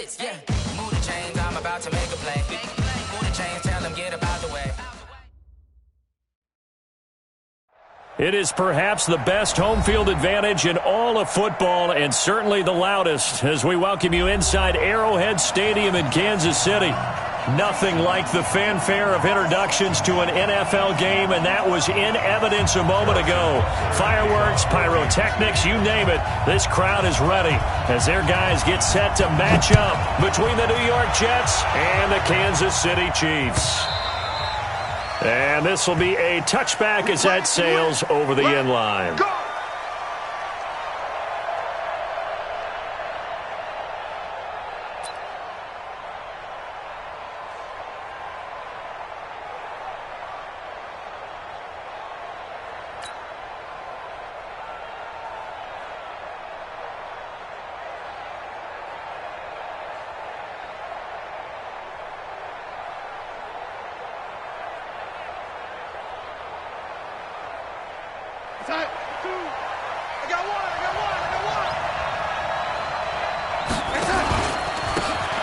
hits, yeah. Move the chains, I'm about to make a play. Move the chains, tell them get about the way. It is perhaps the best home field advantage in all of football, and certainly the loudest, as we welcome you inside Arrowhead Stadium in Kansas City. Nothing like the fanfare of introductions to an NFL game, and that was in evidence a moment ago. Fireworks, pyrotechnics, you name it, this crowd is ready as their guys get set to match up between the New York Jets and the Kansas City Chiefs. And this will be a touchback as that sails over the end line.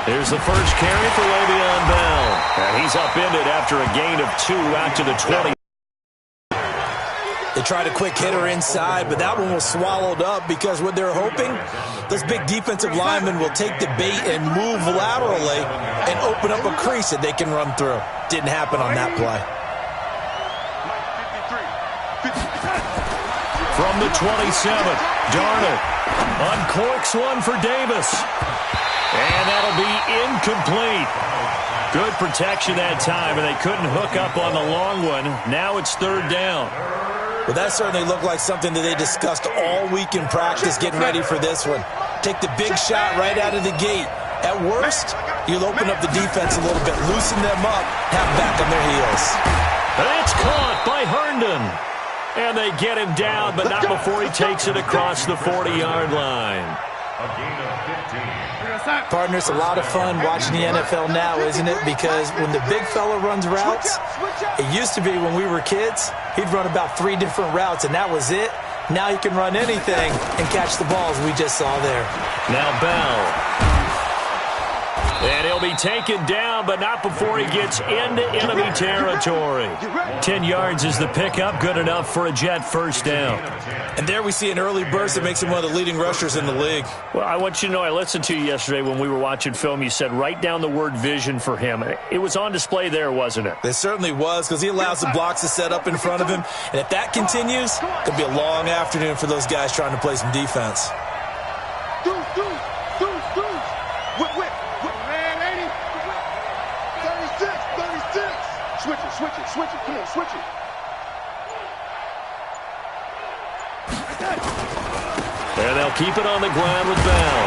Here's the first carry for Le'Veon Bell. And he's upended after a gain of 2 out to the 20. They tried a quick hitter inside, but that one was swallowed up because what they're hoping, those big defensive linemen will take the bait and move laterally and open up a crease that they can run through. Didn't happen on that play. From the 27, Darnold uncorks one for Davis. And that'll be incomplete. Good protection that time, and they couldn't hook up on the long one. Now it's 3rd down. Well, that certainly looked like something that they discussed all week in practice, getting ready for this one. Take the big shot right out of the gate. At worst, you'll open up the defense a little bit, loosen them up, have them back on their heels. That's caught by Herndon. And they get him down, but not before he takes it across the 40-yard line. Partner, it's a lot of fun watching the NFL now, isn't it? Because when the big fella runs routes, it used to be when we were kids, he'd run about 3 different routes, and that was it. Now he can run anything and catch the balls we just saw there. Now Bell. And he'll be taken down, but not before he gets into enemy territory. 10 yards is the pickup, good enough for a Jet first down. And there we see an early burst that makes him one of the leading rushers in the league. Well, I want you to know, I listened to you yesterday when we were watching film. You said write down the word vision for him. It was on display there, wasn't it? It certainly was, because he allows the blocks to set up in front of him. And if that continues, it could be a long afternoon for those guys trying to play some defense. Switch it, come on, switch it. And they'll keep it on the ground with Bell.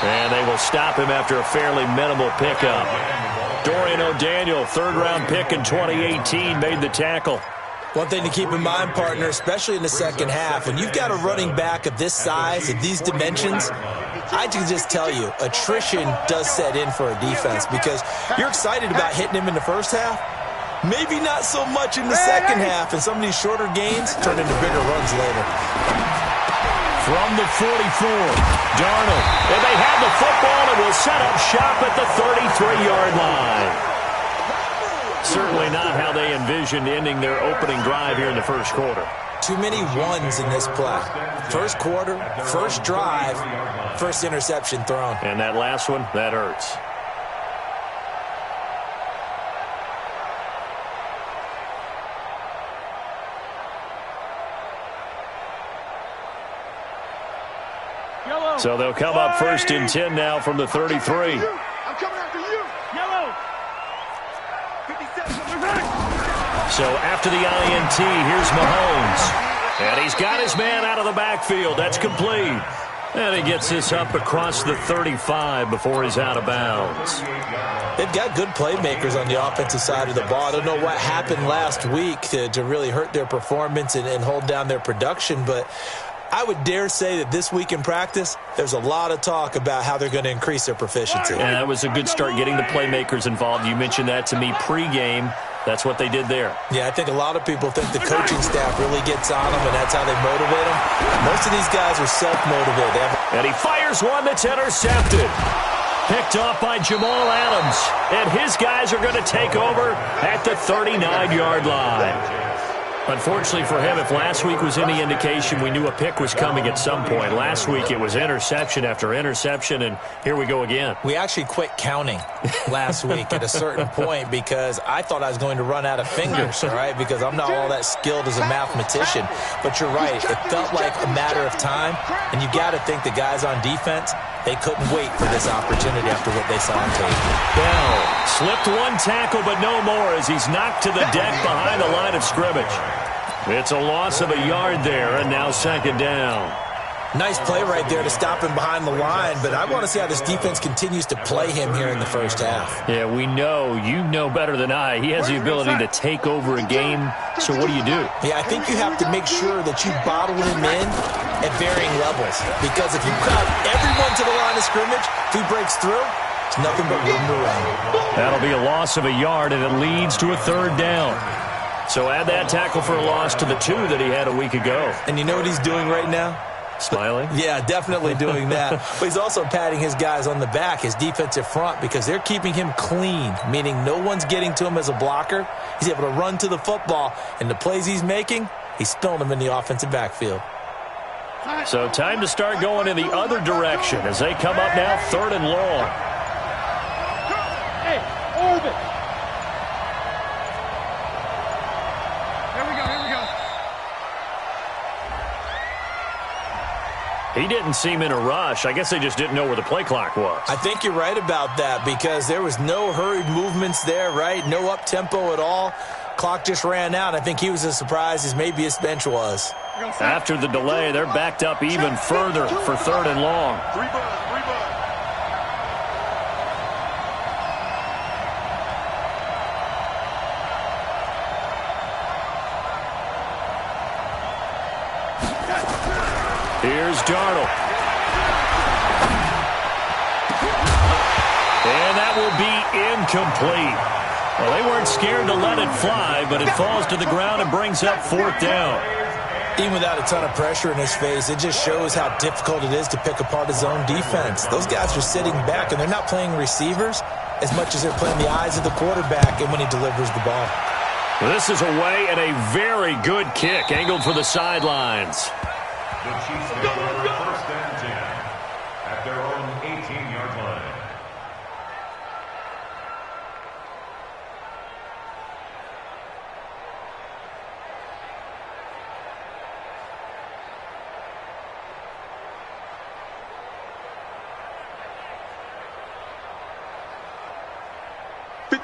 And they will stop him after a fairly minimal pickup. Dorian O'Daniel, 3rd-round pick in 2018, made the tackle. One thing to keep in mind, partner, especially in the second half, when you've got a running back of this size, of these dimensions, I can just tell you, attrition does set in for a defense because you're excited about hitting him in the first half. Maybe not so much in the second half, and some of these shorter gains turn into bigger runs later. From the 44, Darnold. And they have the football and will set up shop at the 33-yard line. Certainly not how they envisioned ending their opening drive here in the first quarter. Too many ones in this play. First quarter, first drive, first interception thrown. And that last one, that hurts. So they'll come up 1st and 10 now from the 33. I'm coming after you. Yellow. 57. So after the INT, here's Mahomes. And he's got his man out of the backfield. That's complete. And he gets this up across the 35 before he's out of bounds. They've got good playmakers on the offensive side of the ball. I don't know what happened last week to really hurt their performance and hold down their production, but I would dare say that this week in practice, there's a lot of talk about how they're going to increase their proficiency. And that was a good start getting the playmakers involved. You mentioned that to me pregame. That's what they did there. Yeah, I think a lot of people think the coaching staff really gets on them, and that's how they motivate them. Most of these guys are self-motivated. And he fires one that's intercepted. Picked off by Jamal Adams. And his guys are going to take over at the 39-yard line. Unfortunately for him, if last week was any indication, we knew a pick was coming at some point. Last week it was interception after interception, and here we go again. We actually quit counting last week at a certain point because I thought I was going to run out of fingers, all right, because I'm not all that skilled as a mathematician. But you're right. It felt like a matter of time, and you got to think the guys on defense, they couldn't wait for this opportunity after what they saw on tape. Bell slipped one tackle, but no more as he's knocked to the deck behind the line of scrimmage. It's a loss of a yard there, and now second down. Nice play right there to stop him behind the line, but I want to see how this defense continues to play him here in the first half. Yeah, we know. You know better than I. He has the ability to take over a game, so what do you do? Yeah, I think you have to make sure that you bottle him in at varying levels, because if you crowd everyone to the line of scrimmage, if he breaks through, it's nothing but room to run. That'll be a loss of a yard, and it leads to a third down. So add that tackle for a loss to the 2 that he had a week ago. And you know what he's doing right now? Smiling? Yeah, definitely doing that. But he's also patting his guys on the back, his defensive front, because they're keeping him clean, meaning no one's getting to him as a blocker. He's able to run to the football, and the plays he's making, he's spilling them in the offensive backfield. So time to start going in the other direction as they come up now, 3rd and long. Hey, orbit. He didn't seem in a rush. I guess they just didn't know where the play clock was. I think you're right about that because there was no hurried movements there, right? No up-tempo at all. Clock just ran out. I think he was as surprised as maybe his bench was. After the delay, they're backed up even further for 3rd and long. Here's Darnold. And that will be incomplete. Well, they weren't scared to let it fly, but it falls to the ground and brings up 4th down. Even without a ton of pressure in his face, it just shows how difficult it is to pick apart his own defense. Those guys are sitting back, and they're not playing receivers as much as they're playing the eyes of the quarterback and when he delivers the ball. This is away and a very good kick, angled for the sidelines. The Chiefs make it 1st and 10 at their own 18-yard line. The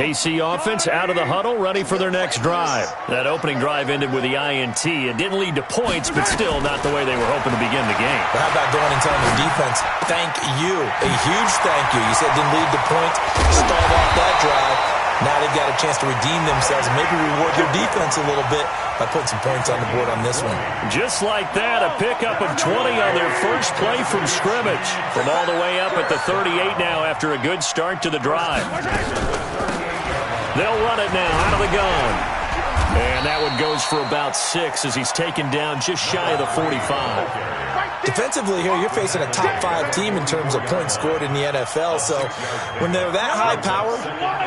KC offense out of the huddle, ready for their next drive. That opening drive ended with the INT. It didn't lead to points, but still not the way they were hoping to begin the game. But how about going and telling the defense, thank you, a huge thank you. You said it didn't lead to points, start off that drive. Now they've got a chance to redeem themselves and maybe reward their defense a little bit by putting some points on the board on this one. Just like that, a pickup of 20 on their first play from scrimmage. From all the way up at the 38 now after a good start to the drive. They'll run it now out of the gun. And that one goes for about 6 as he's taken down just shy of the 45. Defensively here, you're facing a top 5 team in terms of points scored in the NFL. So when they're that high power,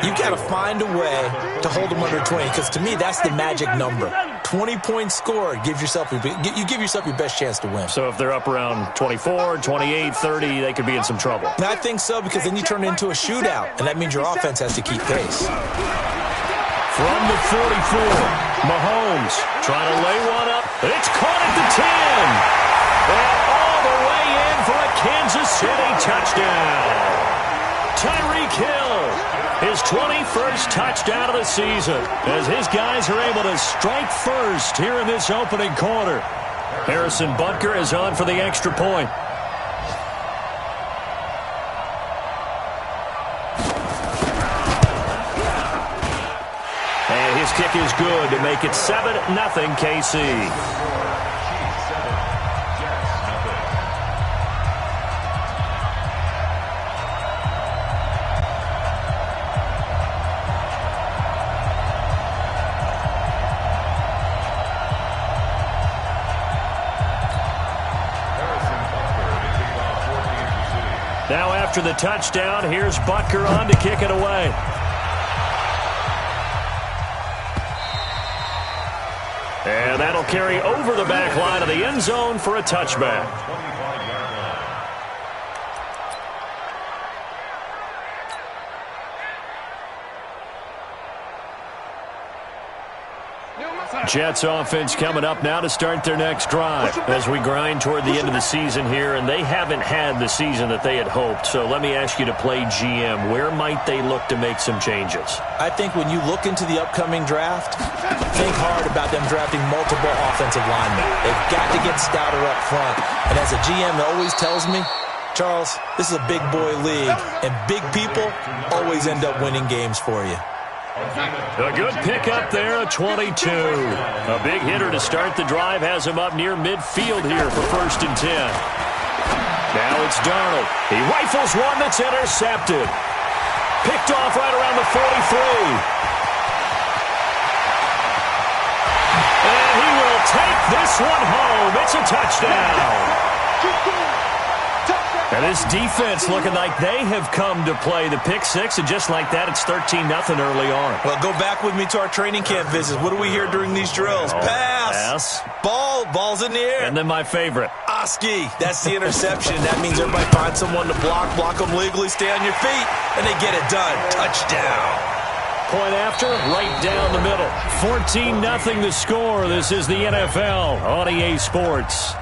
you got to find a way to hold them under 20. Because to me, that's the magic number. 20 points scored, you give yourself your best chance to win. So if they're up around 24, 28, 30, they could be in some trouble. And I think so, because then you turn it into a shootout, and that means your offense has to keep pace. From the 44, Mahomes trying to lay one up. It's caught at the 10. And all the way in for a Kansas City touchdown. Tyreek Hill, his 21st touchdown of the season, as his guys are able to strike first here in this opening quarter. Harrison Butker is on for the extra point. And his kick is good to make it 7-0 KC. Now after the touchdown, here's Butker on to kick it away. And that'll carry over the back line of the end zone for a touchback. Jets offense coming up now to start their next drive as we grind toward the end of the season here, and they haven't had the season that they had hoped. So let me ask you to play GM. Where might they look to make some changes? I think when you look into the upcoming draft, think hard about them drafting multiple offensive linemen. They've got to get stouter up front. And as a GM that always tells me, Charles, this is a big boy league, and big people always end up winning games for you. A good pickup there, a 22. A big hitter to start the drive has him up near midfield here for 1st and 10. Now it's Darnold. He rifles one that's intercepted. Picked off right around the 43. And he will take this one home. It's a touchdown. And this defense looking like they have come to play the pick six, and just like that, it's 13-0 early on. Well, go back with me to our training camp visits. What do we hear during these drills? Pass. Ball's in the air. And then my favorite. Oski. That's the interception. That means everybody finds someone to block them legally, stay on your feet, and they get it done. Touchdown. Point after, right down the middle. 14-0 the score. This is the NFL on EA Sports.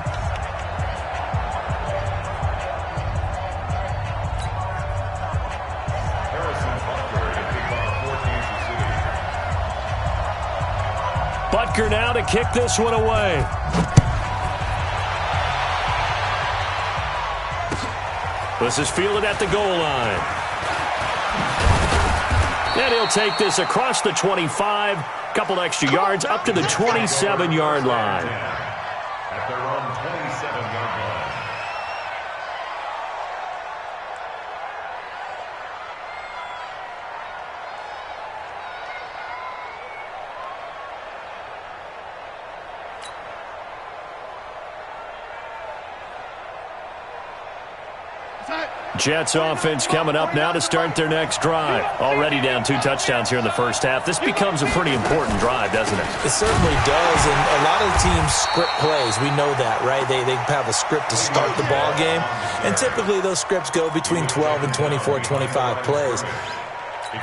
Butker now to kick this one away. This is fielded at the goal line. And he'll take this across the 25, couple extra yards up to the 27-yard line. At their own 27-yard line. Jets offense coming up now to start their next drive. Already down 2 touchdowns here in the first half. This becomes a pretty important drive, doesn't it? It certainly does, and a lot of the teams script plays. We know that, right? They have a script to start the ball game, and typically those scripts go between 12 and 24, 25 plays.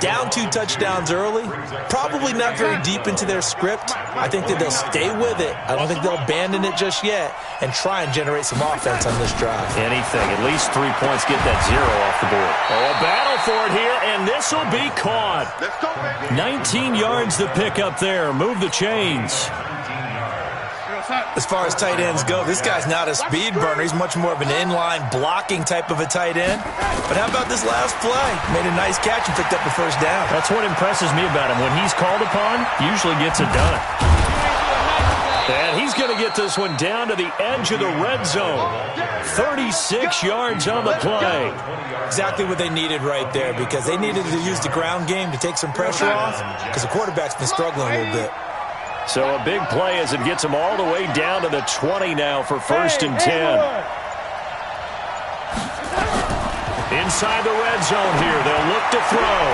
Down 2 touchdowns early, probably not very deep into their script. I think that they'll stay with it. I don't think they'll abandon it just yet and try and generate some offense on this drive. Anything, at least 3 points, get that 0 off the board. Oh, a battle for it here, and this will be caught. 19 yards the pick up there. Move the chains. As far as tight ends go, this guy's not a speed burner. He's much more of an inline blocking type of a tight end. But how about this last play? Made a nice catch and picked up the first down. That's what impresses me about him. When he's called upon, usually gets it done. And he's going to get this one down to the edge of the red zone. 36 yards on the play. Exactly what they needed right there, because they needed to use the ground game to take some pressure off, because the quarterback's been struggling a little bit. So a big play as it gets him all the way down to the 20 now for 1st and 10. Inside the red zone here, they'll look to throw.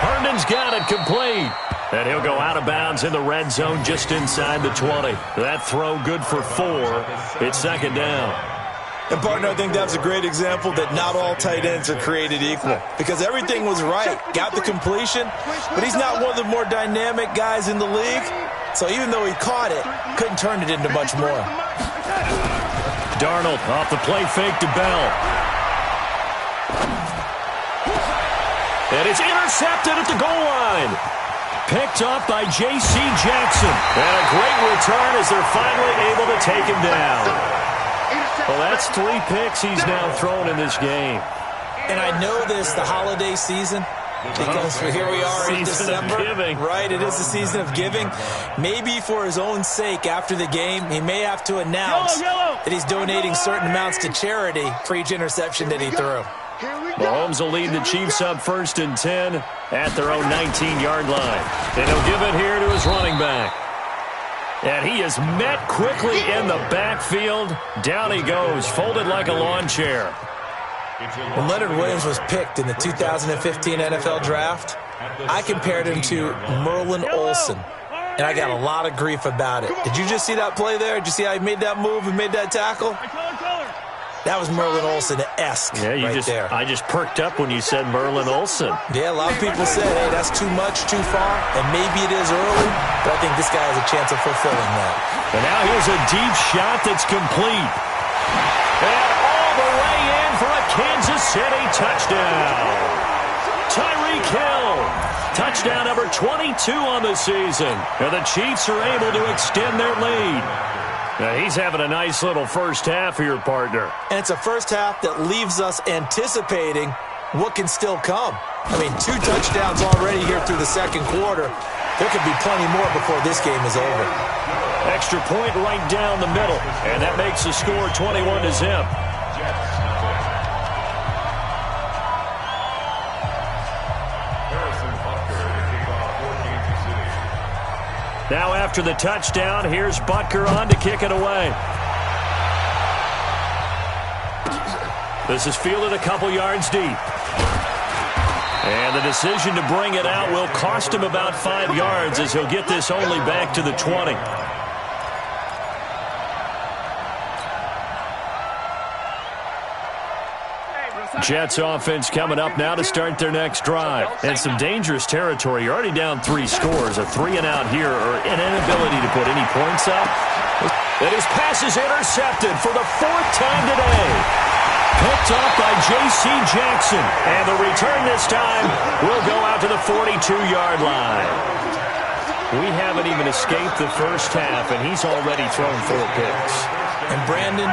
Herndon's got it complete. And he'll go out of bounds in the red zone just inside the 20. That throw good for 4. It's 2nd down. And, partner, I think that's a great example that not all tight ends are created equal, because everything was right. Got the completion, but he's not one of the more dynamic guys in the league. So even though he caught it, couldn't turn it into much more. Darnold off the play fake to Bell. And it's intercepted at the goal line. Picked off by J.C. Jackson. And a great return as they're finally able to take him down. Well, that's 3 picks he's now thrown in this game. And I know this, the holiday season, because here we are in December. Right, it is the season of giving. Maybe for his own sake after the game, he may have to announce that he's donating certain amounts to charity for each interception that he threw. Mahomes will lead the Chiefs up 1st and 10 at their own 19-yard line. And he'll give it here to his running back. And he is met quickly in the backfield. Down he goes, folded like a lawn chair. When Leonard Williams was picked in the 2015 NFL Draft, I compared him to Merlin Olsen, and I got a lot of grief about it. Did you just see that play there? Did you see how he made that move and made that tackle? That was Merlin Olsen-esque there. I just perked up when you said Merlin Olsen. Yeah, a lot of people said, hey, that's too much, too far, and maybe it is early, but I think this guy has a chance of fulfilling that. And now here's a deep shot that's complete. And all the way in for a Kansas City touchdown. Tyreek Hill, touchdown number 22 on the season. And the Chiefs are able to extend their lead. Now he's having a nice little first half here, partner. And it's a first half that leaves us anticipating what can still come. I mean, 2 touchdowns already here through the second quarter. There could be plenty more before this game is over. Extra point right down the middle, and that makes the score 21-0. Now after the touchdown, here's Butker on to kick it away. This is fielded a couple yards deep. And the decision to bring it out will cost him about 5 yards as he'll get this only back to the 20. Jets offense coming up now to start their next drive. And some dangerous territory. You're already down 3 scores. A 3-and-out here or an inability to put any points up. And his pass is intercepted for the 4th time today. Picked off by J.C. Jackson. And the return this time will go out to the 42-yard line. We haven't even escaped the first half, and he's already thrown 4 picks. And Brandon,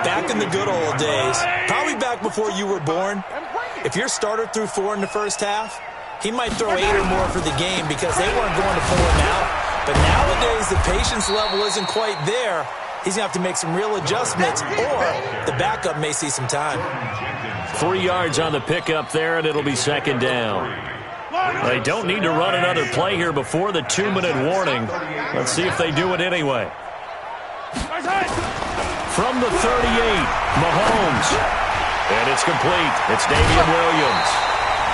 back in the good old days, probably back before you were born, if your starter threw 4 in the first half, he might throw 8 or more for the game because they weren't going to pull him out. But nowadays, the patience level isn't quite there. He's going to have to make some real adjustments, or the backup may see some time. 3 yards on the pickup there, and it'll be 2nd down. They don't need to run another play here before the 2-minute warning. Let's see if they do it anyway. From the 38, Mahomes. And it's complete. It's Damian Williams.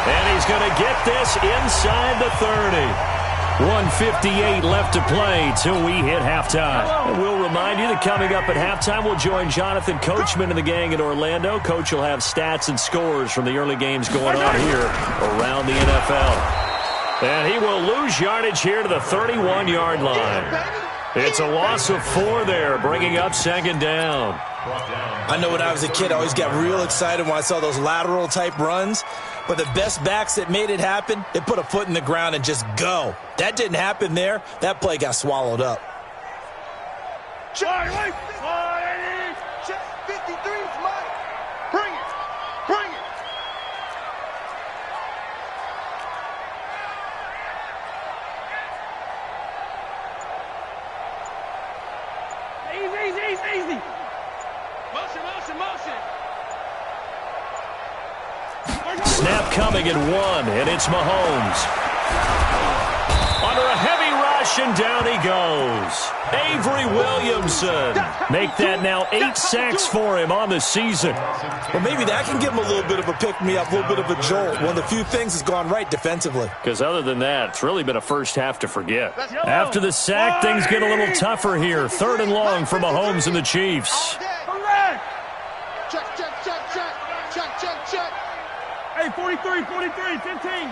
And he's going to get this inside the 30. 1:58 left to play till we hit halftime. And we'll remind you that coming up at halftime, we'll join Jonathan Coachman and the gang in Orlando. Coach will have stats and scores from the early games going on here around the NFL. And he will lose yardage here to the 31-yard line. It's a loss of 4 there, bringing up 2nd down. I know when I was a kid, I always got real excited when I saw those lateral-type runs. But the best backs that made it happen, they put a foot in the ground and just go. That didn't happen there. That play got swallowed up. Charlie, 53's mine. Bring it. Bring it. Easy. Motion. Snap coming at 1, and it's Mahomes. Under a heavy rush, and down he goes. Avery Williamson. Make that now 8 sacks for him on the season. Well, maybe that can give him a little bit of a pick-me-up, a little bit of a jolt. One of the few things has gone right defensively. Because other than that, it's really been a first half to forget. After the sack, things get a little tougher here. 3rd and long for Mahomes and the Chiefs. Check. Hey, 43, 15.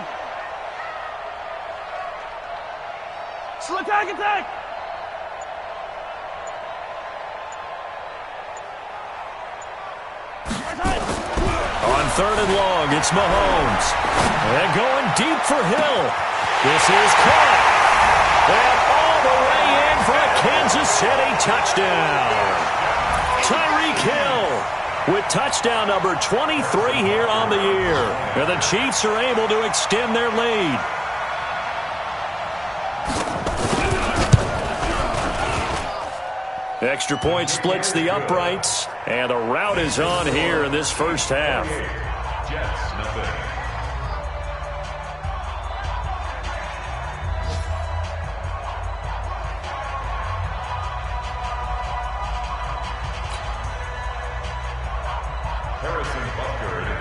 Attack. On 3rd and long, it's Mahomes. And going deep for Hill. This is caught. And all the way in for a Kansas City touchdown. Tyreek Hill with touchdown number 23 here on the year. And the Chiefs are able to extend their lead. Extra point splits the uprights, and the route is on here in this first half. Jets, nothing. Harrison Butker to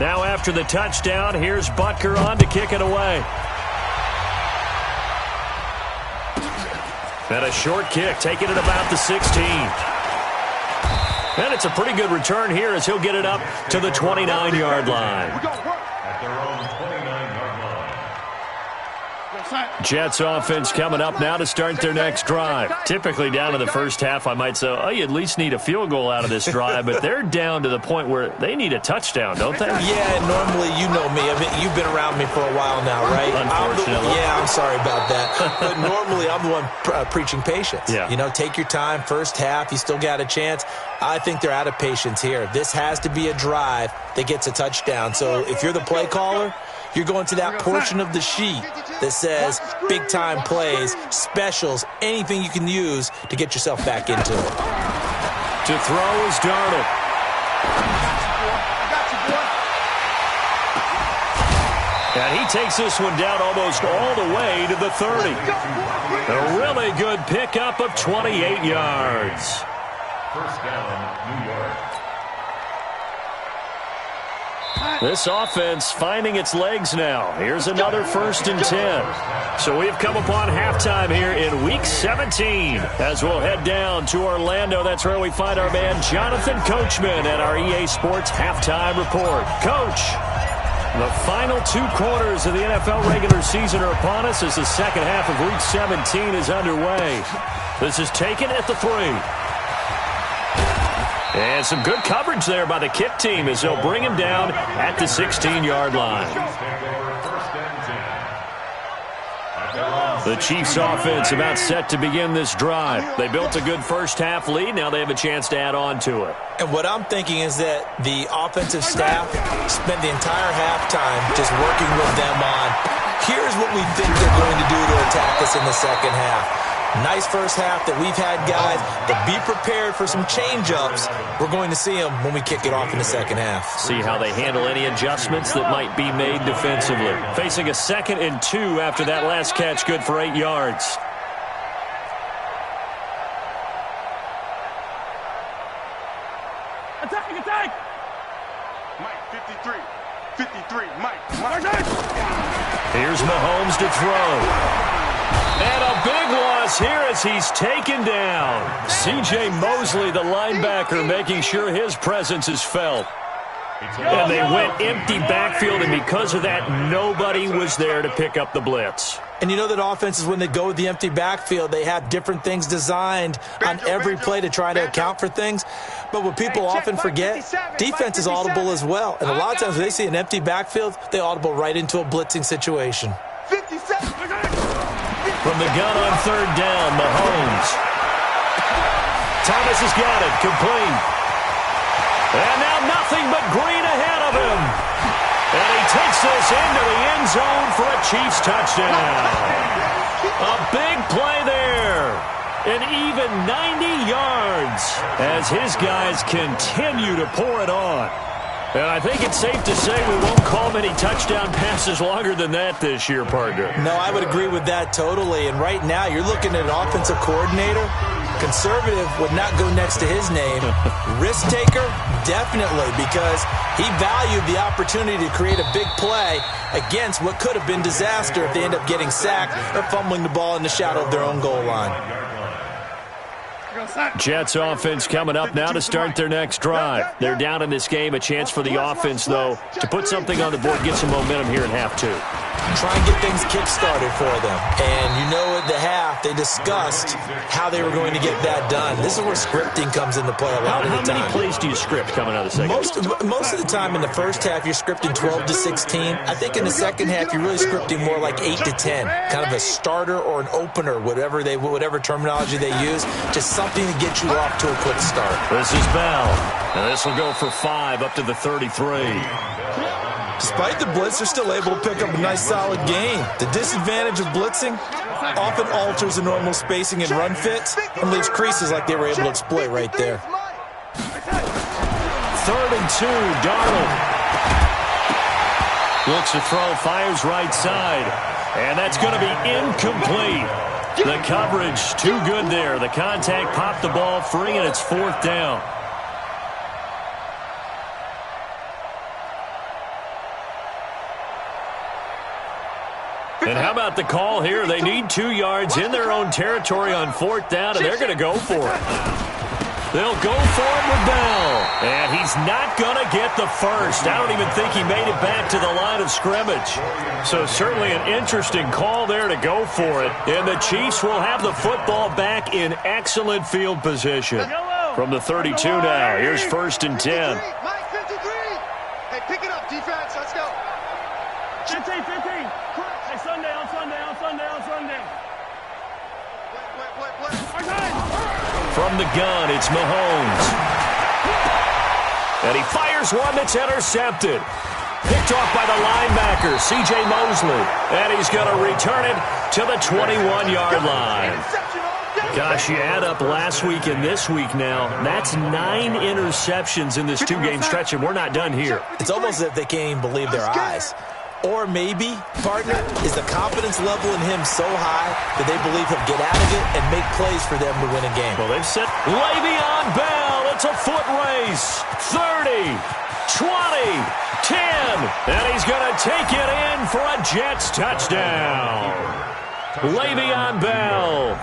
Now after the touchdown, here's Butker on to kick it away. And a short kick, taking it about the 16. And it's a pretty good return here as he'll get it up to the 29-yard line. At their own 29-yard line. Jets offense coming up now to start their next drive. Typically down in the first half, I might say, oh, you at least need a field goal out of this drive, but they're down to the point where they need a touchdown, don't they? Yeah, normally, you know me. I mean, you've been around me for a while now, right? Unfortunately. I'm sorry about that. But normally, I'm the one preaching patience. Yeah. You know, take your time. First half, you still got a chance. I think they're out of patience here. This has to be a drive that gets a touchdown. So if you're the play caller, you're going to that portion of the sheet that says big-time plays, specials, anything you can use to get yourself back into it. To throw is Darnold. And he takes this one down almost all the way to the 30. A really good pickup of 28 yards. First down, New York. This offense finding its legs now. Here's another 1st and 10. So we've come upon halftime here in Week 17 as we'll head down to Orlando. That's where we find our man Jonathan Coachman at our EA Sports Halftime Report. Coach, the final 2 quarters of the NFL regular season are upon us as the second half of Week 17 is underway. This is taken at the 3. And some good coverage there by the kick team as they'll bring him down at the 16-yard line. The Chiefs offense about set to begin this drive. They built a good first half lead. Now they have a chance to add on to it. And what I'm thinking is that the offensive staff spent the entire halftime just working with them on, here's what we think they're going to do to attack us in the second half. Nice first half that we've had, guys, but be prepared for some change-ups. We're going to see them when we kick it off in the second half. See how they handle any adjustments that might be made defensively. Facing a 2nd and 2 after that last catch, good for 8 yards. Attack! Mike, 53, Mike. Here's Mahomes to throw. And a big loss here as he's taken down. C.J. Mosley, the linebacker, making sure his presence is felt. And they went empty backfield, and because of that, nobody was there to pick up the blitz. And you know that offenses, when they go with the empty backfield, they have different things designed on every play to try to account for things. But what people often forget, defense is audible as well. And a lot of times when they see an empty backfield, they audible right into a blitzing situation. 57. From the gun on 3rd down, Mahomes. Thomas has got it, complete. And now nothing but green ahead of him. And he takes this into the end zone for a Chiefs touchdown. A big play there. An even 90 yards as his guys continue to pour it on. And I think it's safe to say we won't call many touchdown passes longer than that this year, partner. No, I would agree with that totally. And right now, you're looking at an offensive coordinator. Conservative would not go next to his name. Risk taker, definitely, because he valued the opportunity to create a big play against what could have been disaster if they end up getting sacked or fumbling the ball in the shadow of their own goal line. Jets offense coming up now to start their next drive. They're down in this game. A chance for the offense, though, to put something on the board, get some momentum here in half 2. Try and get things kick-started for them. And you know at the half, they discussed how they were going to get that done. This is where scripting comes into play a lot of the time. How many plays do you script coming out of the second half? Most of the time in the first half, you're scripting 12 to 16. I think in the second half, you're really scripting more like 8 to 10. Kind of a starter or an opener, whatever terminology they use. Just something to get you off to a quick start. This is Bell. And this will go for 5 up to the 33. Despite the blitz, they're still able to pick up a nice solid gain. The disadvantage of blitzing often alters the normal spacing and run fits and leaves creases like they were able to exploit right there. 3rd and 2, Darnold. Looks to throw, fires right side. And that's going to be incomplete. The coverage too good there. The contact popped the ball free, and it's 4th down. And how about the call here? They need 2 yards in their own territory on 4th down, and they're going to go for it. They'll go for it with Bell. And he's not going to get the first. I don't even think he made it back to the line of scrimmage. So certainly an interesting call there to go for it. And the Chiefs will have the football back in excellent field position. From the 32 now, here's 1st and 10. Mike 53. Hey, pick it up, defense. Let's go. 15. Hey, Sunday. Play. From the gun, it's Mahomes. And he fires one that's intercepted. Picked off by the linebacker, C.J. Mosley. And he's going to return it to the 21-yard line. Gosh, you add up last week and this week now, that's 9 interceptions in this 2-game stretch, and we're not done here. It's almost as if they can't even believe their eyes. Or maybe, partner, is the confidence level in him so high that they believe he'll get out of it and make plays for them to win a game. Well, they've set Le'Veon Bell. It's a foot race. 30, 20, 10. And he's going to take it in for a Jets touchdown. Le'Veon Bell,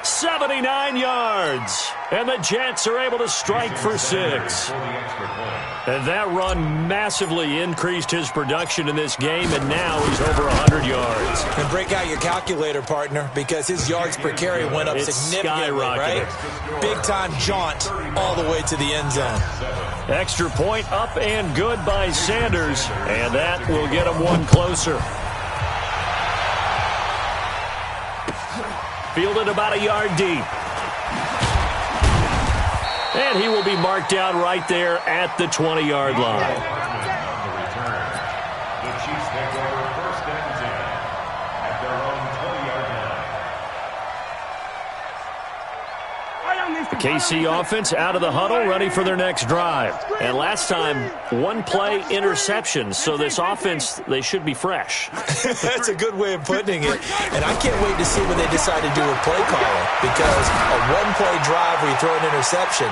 79 yards. And the Jets are able to strike for 6. And that run massively increased his production in this game, and now he's over 100 yards. And break out your calculator, partner, because his yards per carry went up significantly, right? Big-time jaunt all the way to the end zone. Extra point up and good by Sanders, and that will get him one closer. Fielded about a yard deep. And he will be marked down right there at the 20-yard line. On the return, the Chiefs take over 1st and 10 at their own 20-yard line. The KC offense out of the huddle, ready for their next drive. And last time, 1-play interception. So this offense, they should be fresh. That's a good way of putting it. And I can't wait to see what they decide to do with play calling, because a 1-play drive where you throw an interception,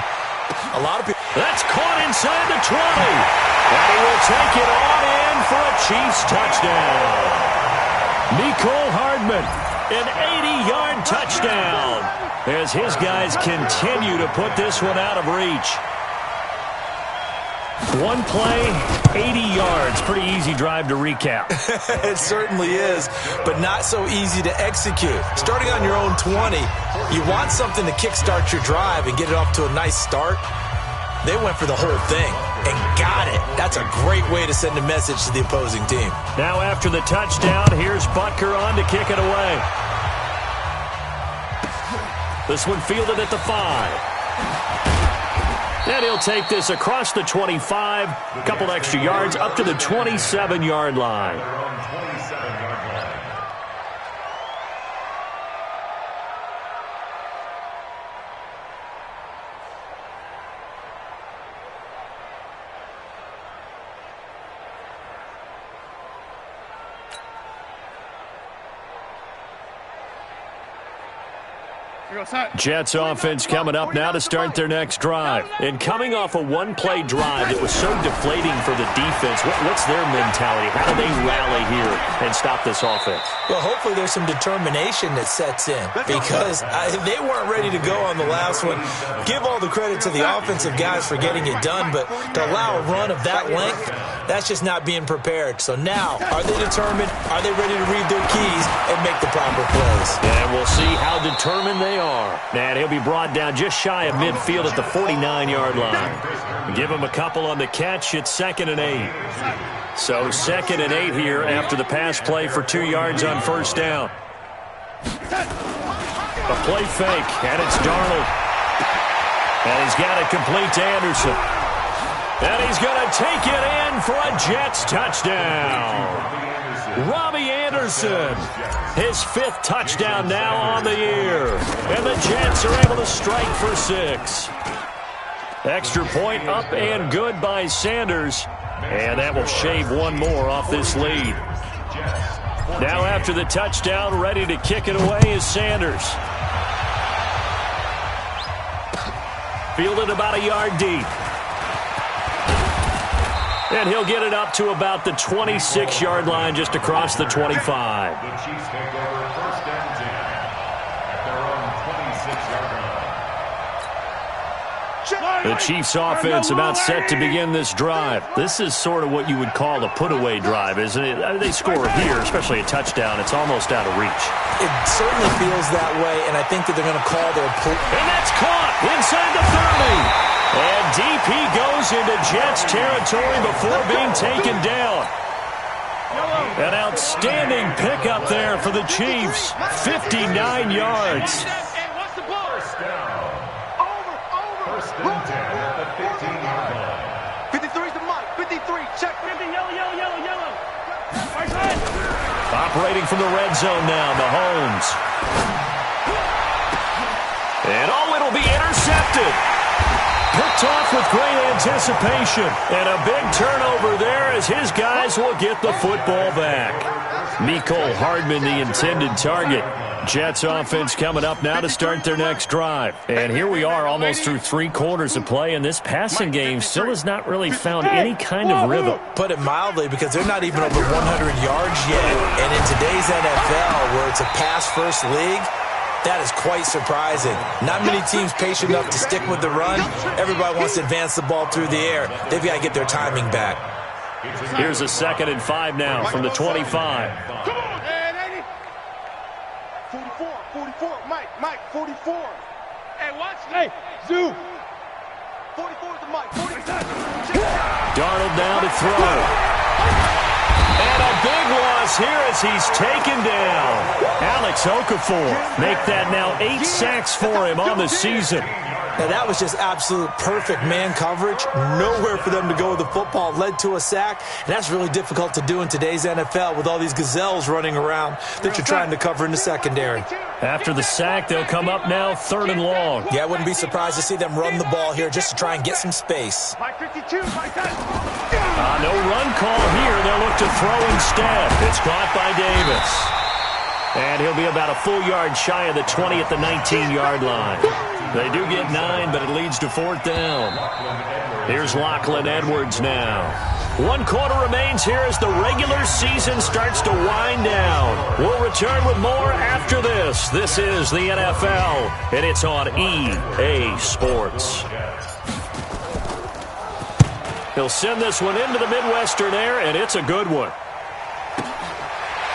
a lot of people... That's caught inside the 20. And he will take it on in for a Chiefs touchdown. Nicole Hardman, an 80-yard touchdown, as his guys continue to put this one out of reach. 1 play, 80 yards. Pretty easy drive to recap. It certainly is, but not so easy to execute. Starting on your own 20, you want something to kickstart your drive and get it off to a nice start. They went for the whole thing and got it. That's a great way to send a message to the opposing team. Now after the touchdown, here's Butker on to kick it away. This one fielded at the 5. And he'll take this across the 25, a couple extra yards, up to the 27-yard line. Jets offense coming up now to start their next drive. And coming off a 1-play drive that was so deflating for the defense, what's their mentality? How do they rally here and stop this offense? Well, hopefully there's some determination that sets in, because they weren't ready to go on the last one. Give all the credit to the offensive guys for getting it done, but to allow a run of that length, that's just not being prepared. So now, are they determined? Are they ready to read their keys and make the proper plays? And we'll see how determined they are. And he'll be brought down just shy of midfield at the 49-yard line. Give him a couple on the catch. It's 2nd and 8. So 2nd and 8 here after the pass play for 2 yards on 1st down. A play fake, and it's Darnold. And he's got it complete to Anderson. And he's going to take it in for a Jets touchdown. Robbie Anderson, his 5th touchdown now on the year. And the Jets are able to strike for 6. Extra point up and good by Sanders. And that will shave one more off this lead. Now after the touchdown, ready to kick it away is Sanders. Fielded about a yard deep. And he'll get it up to about the 26-yard line just across the 25. The Chiefs take over 1st and 10 at their own 26-yard line. The Chiefs offense about set to begin this drive. This is sort of what you would call a put-away drive, isn't it? I mean, they score here, especially a touchdown. It's almost out of reach. It certainly feels that way, and I think that they're going to call their and that's caught inside the 30. And DP goes into Jets territory before being taken down. An outstanding pickup there for the Chiefs. 59 yards. First down. First and 10 at the 15-yard line. 53's the mic. 53. Check. 50, yellow. Right side. Operating from the red zone now, Mahomes. And it'll be intercepted. Picked off with great anticipation. And a big turnover there as his guys will get the football back. Mecole Hardman, the intended target. Jets offense coming up now to start their next drive. And here we are almost through 3 quarters of play, and this passing game still has not really found any kind of rhythm. Put it mildly, because they're not even over 100 yards yet. And in today's NFL, where it's a pass-first league, that is quite surprising. Not many teams patient enough to stick with the run. Everybody wants to advance the ball through the air. They've got to get their timing back. Here's a 2nd and 5 now from the 25. Come on, man, 80. 44, Mike, 44. Hey, watch. Hey, Zoo. 44 is the mic. 44. Darnold now to throw. And a big loss here as he's taken down. Alex Okafor make that now 8 sacks for him on the season. Now, that was just absolute perfect man coverage. Nowhere for them to go with the football. Led to a sack. And that's really difficult to do in today's NFL with all these gazelles running around that you're trying to cover in the secondary. After the sack, they'll come up now 3rd and long. Yeah, I wouldn't be surprised to see them run the ball here just to try and get some space. Mike 52, Mike 10. No run call here. They'll look to throw instead. It's caught by Davis. And he'll be about a full yard shy of the 20 at the 19-yard line. They do get 9, but it leads to 4th down. Here's Lachlan Edwards now. 1 quarter remains here as the regular season starts to wind down. We'll return with more after this. This is the NFL, and it's on EA Sports. He'll send this one into the Midwestern air, and it's a good one.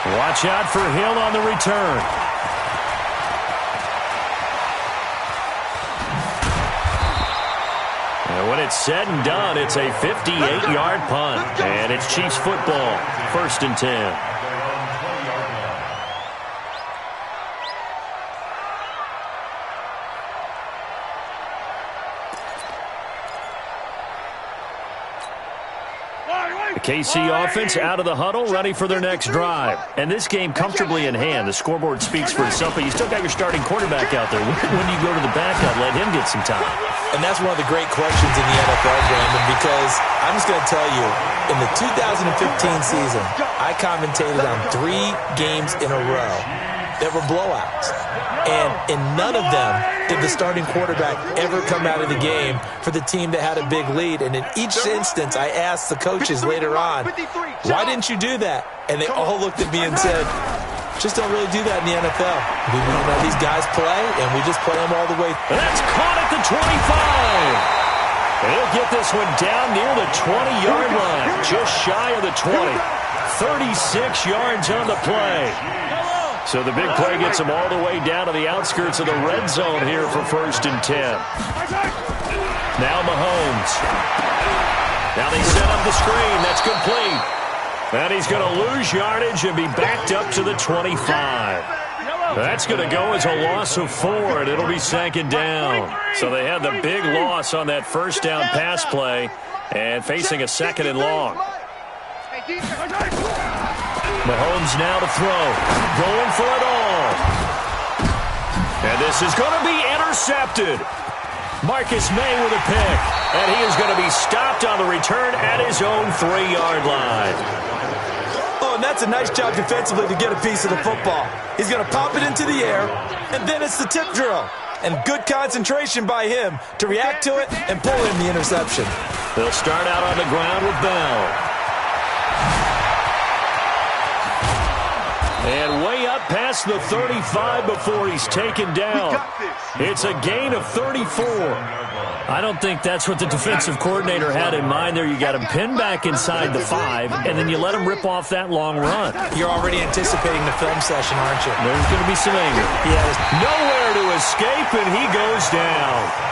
Watch out for Hill on the return. And when it's said and done, it's a 58-yard punt. And it's Chiefs football, 1st and 10. KC offense out of the huddle, ready for their next drive. And this game comfortably in hand. The scoreboard speaks for itself, but you still got your starting quarterback out there. When do you go to the backup, let him get some time? And that's one of the great questions in the NFL, Brandon, because I'm just going to tell you, in the 2015 season, I commentated on 3 games in a row that were blowouts. And in none of them did the starting quarterback ever come out of the game for the team that had a big lead. And in each instance, I asked the coaches later on, why didn't you do that? And they all looked at me and said, just don't really do that in the NFL. We know these guys play, and we just play them all the way. And that's caught at the 25. He'll get this one down near the 20-yard line, just shy of the 20. 36 yards on the play. So the big play gets him all the way down to the outskirts of the red zone here for 1st and 10. Now Mahomes. Now they set up the screen. That's complete. And he's going to lose yardage and be backed up to the 25. That's going to go as a loss of 4, and it'll be 2nd down. So they had the big loss on that 1st down pass play and facing a 2nd and long. Mahomes now to throw. Going for it all. And this is going to be intercepted. Marcus May with a pick. And he is going to be stopped on the return at his own 3-yard line. Oh, and that's a nice job defensively to get a piece of the football. He's going to pop it into the air, and then it's the tip drill. And good concentration by him to react to it and pull in the interception. They'll start out on the ground with Bell. And way up past the 35 before he's taken down. It's a gain of 34. I don't think that's what the defensive coordinator had in mind there. You got him pinned back inside the 5, and then you let him rip off that long run. You're already anticipating the film session, aren't you? There's going to be some anger. Yeah. Nowhere to escape, and he goes down.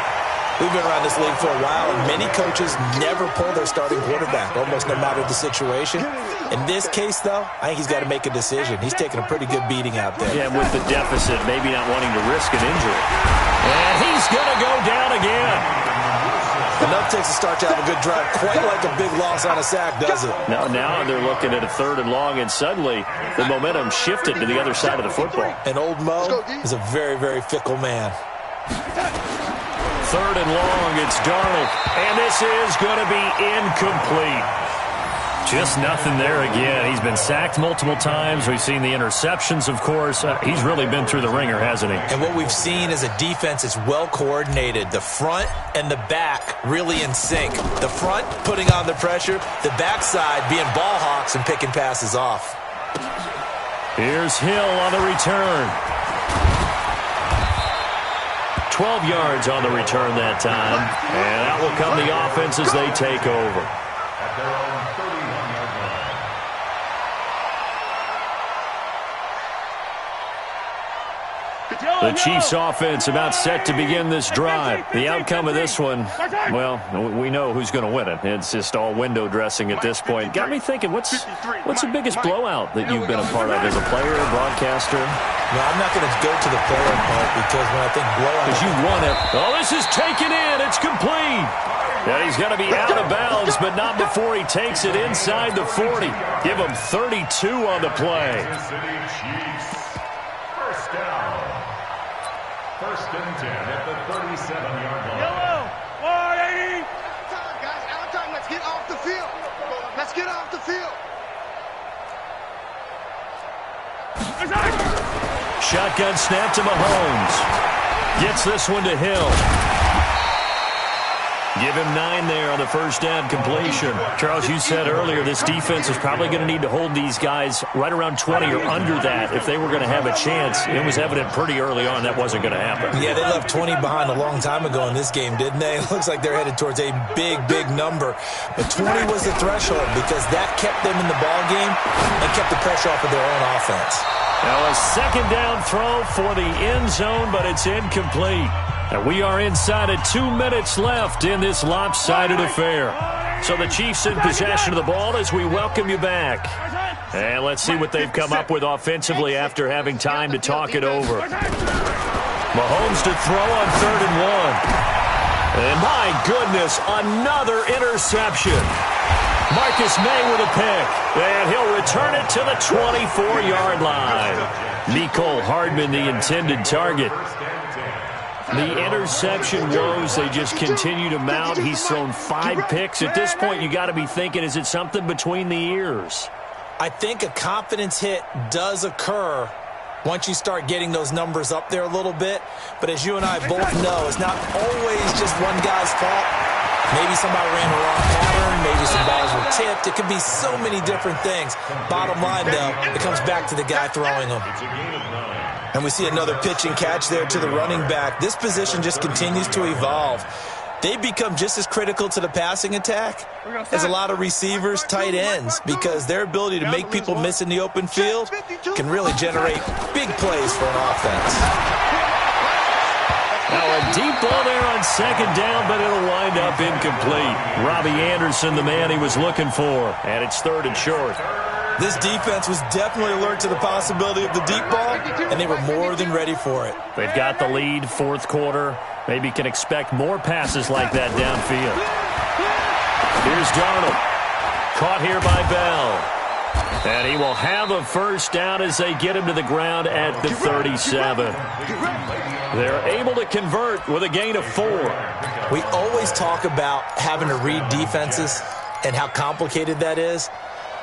We've been around this league for a while, and many coaches never pull their starting quarterback, almost no matter the situation. In this case, though, I think he's got to make a decision. He's taking a pretty good beating out there. Yeah, with the deficit, maybe not wanting to risk an injury. And he's going to go down again. Enough takes a start to have a good drive. Quite like a big loss on a sack, does it? Now they're looking at a 3rd and long, and suddenly the momentum shifted to the other side of the football. And old Mo is a very, very fickle man. 3rd and long, it's Darnold. And this is going to be incomplete. Just nothing there again. He's been sacked multiple times. We've seen the interceptions, of course. He's really been through the ringer, hasn't he? And what we've seen is a defense is well coordinated. The front and the back really in sync. The front putting on the pressure. The backside being ball hawks and picking passes off. Here's Hill on the return. 12 yards on the return that time. And out will come the offense as they take over. At their own 31-yard line. The Chiefs offense about set to begin this drive. The outcome of this one, well, we know who's going to win it. It's just all window dressing at this point. Got me thinking, what's the biggest blowout that you've been a part of as a player, broadcaster? No, I'm not going to go to the player part because when I think blowout... Because you won it. Oh, this is taken in. It's complete. And he's going to be out of bounds, but not before he takes it inside the 40. Give him 32 on the play. Kansas City Chiefs. First down. 1st and 10 at the 37-yard line. Yellow. 180. Time, guys. Out of time. Let's get off the field. Let's get off the field. Shotgun snap to Mahomes. Gets this one to Hill. Give him 9 there on the first down completion. Charles, you said earlier this defense is probably going to need to hold these guys right around 20 or under that if they were going to have a chance. It was evident pretty early on that wasn't going to happen. Yeah, they left 20 behind a long time ago in this game, didn't they? It looks like they're headed towards a big, big number. But 20 was the threshold because that kept them in the ball game and kept the pressure off of their own offense. Now a 2nd down throw for the end zone, but it's incomplete. And we are inside of 2 minutes left in this lopsided affair. So the Chiefs in possession of the ball as we welcome you back. And let's see what they've come up with offensively after having time to talk it over. Mahomes to throw on 3rd and 1. And my goodness, another interception. Marcus May with a pick. And he'll return it to the 24-yard line. Mecole Hardman, the intended target. The interception woes, they just continue to mount. He's thrown 5 picks. At this point, you got to be thinking, is it something between the ears? I think a confidence hit does occur once you start getting those numbers up there a little bit. But as you and I both know, it's not always just one guy's fault. Maybe somebody ran the wrong pattern. Maybe some balls were tipped. It could be so many different things. Bottom line, though, it comes back to the guy throwing them. And we see another pitch and catch there to the running back. This position just continues to evolve. They become just as critical to the passing attack as a lot of receivers, tight ends, because their ability to make people miss in the open field can really generate big plays for an offense. Now a deep ball there on 2nd down, but it'll wind up incomplete. Robbie Anderson, the man he was looking for, and it's 3rd and short. This defense was definitely alert to the possibility of the deep ball, and they were more than ready for it. They've got the lead, 4th quarter. Maybe can expect more passes like that downfield. Here's Darnold. Caught here by Bell. And he will have a first down as they get him to the ground at the 37. They're able to convert with a gain of 4. We always talk about having to read defenses and how complicated that is.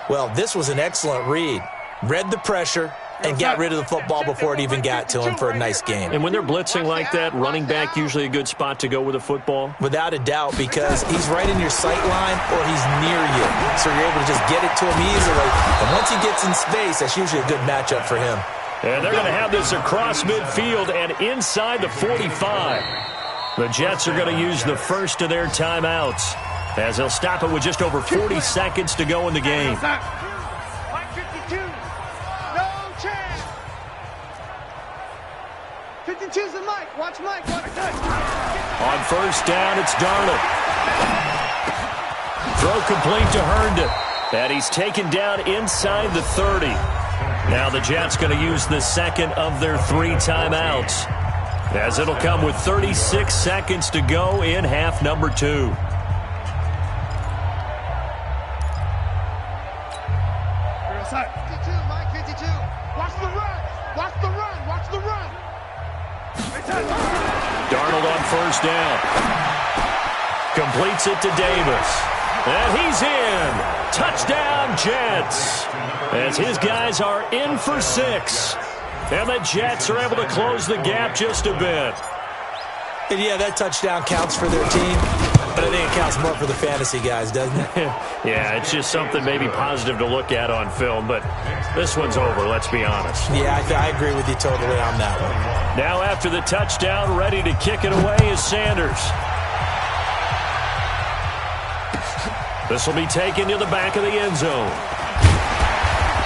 Well, this was an excellent read. Read the pressure, and got rid of the football before it even got to him for a nice game. And when they're blitzing like that, running back usually a good spot to go with a football? Without a doubt, because he's right in your sight line or he's near you. So you're able to just get it to him easily. And once he gets in space, that's usually a good matchup for him. And they're going to have this across midfield and inside the 45. The Jets are going to use the first of their timeouts, as they'll stop it with just over 40 seconds to go in the game. Mike 52. No chance. 52's the Mike. Watch Mike. On first down, it's Darnold. Throw complete to Herndon. And he's taken down inside the 30. Now the Jets going to use the second of their 3 timeouts, as it'll come with 36 seconds to go in half number 2. Side. 52, Mike 52. Watch the run. Watch the run. Watch the run. Darnold on first down. Completes it to Davis. And he's in. Touchdown, Jets. As his guys are in for 6. And the Jets are able to close the gap just a bit. And yeah, that touchdown counts for their team, but I think it counts more for the fantasy guys, doesn't it? Yeah, it's just something maybe positive to look at on film, but this one's over, let's be honest. Yeah, I agree with you totally on that one. Now after the touchdown, ready to kick it away is Sanders. This will be taken to the back of the end zone.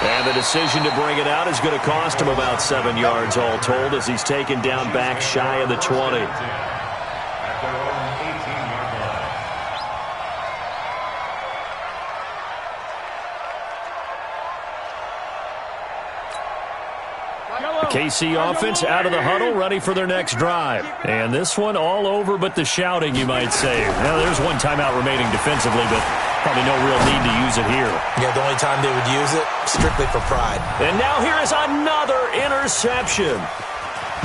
And the decision to bring it out is going to cost him about 7 yards all told, as he's taken down back shy of the 20. At their own 18-yard line. The KC offense out of the huddle, ready for their next drive. And this one all over but the shouting, you might say. Now, there's one timeout remaining defensively, but probably no real need to use it here. Yeah, the only time they would use it, strictly for pride. And now here is another interception.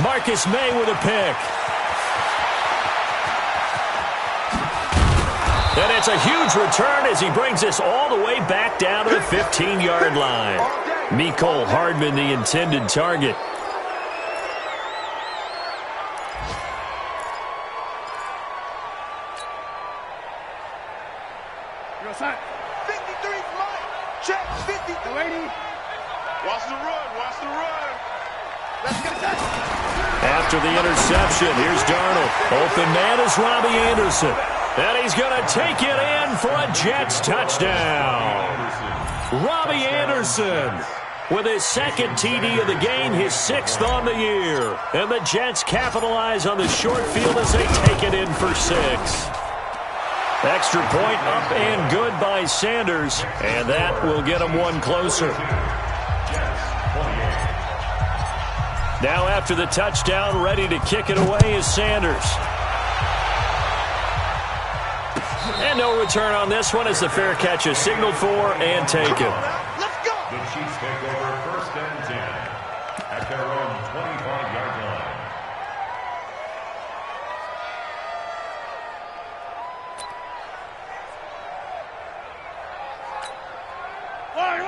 Marcus May with a pick. And it's a huge return as he brings us all the way back down to the 15-yard line. Mecole Hardman, the intended target. Go side. 53's Mike. Check 50. Delaney. Watch the run. Watch the run. Let's get it. After the interception, here's Darnold. Open man is Robbie Anderson. And he's going to take it in for a Jets touchdown. Robbie Anderson with his second TD of the game, his 6th on the year. And the Jets capitalize on the short field as they take it in for 6. Extra point up and good by Sanders, and that will get him one closer. Now after the touchdown, ready to kick it away is Sanders. And no return on this one as the fair catch is signaled for and taken. Let's go. The Chiefs take over 1st and 10 at their own 25-yard line.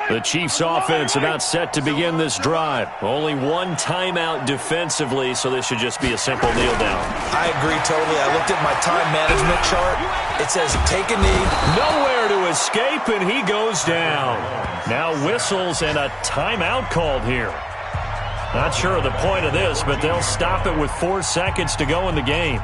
The Chiefs offense about set to begin this drive. Only one timeout defensively, so this should just be a simple kneel down. I agree totally. I looked at my time management chart. It says take a knee. Nowhere to escape, and he goes down. Now whistles and a timeout called here. Not sure of the point of this, but they'll stop it with 4 seconds to go in the game.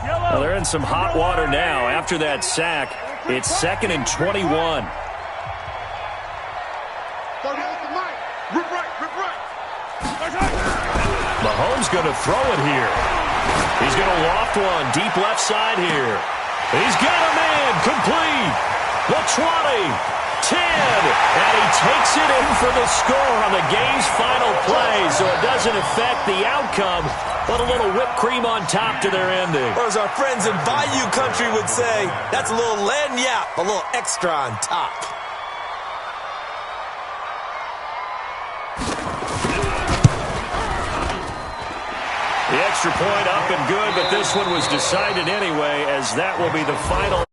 Well, they're in some hot water now after that sack. It's 2nd and 21. 38 to Mike. Rip right. Rip right. Mahomes going to throw it here. He's going to loft one deep left side here. He's got him in. Complete. The 20. 10. And he takes it in for the score on the game's final play, so it doesn't affect the outcome, but a little whipped cream on top to their ending. Or as our friends in Bayou Country would say, that's a little lagniappe, a little extra on top. The extra point up and good, but this one was decided anyway, as that will be the final.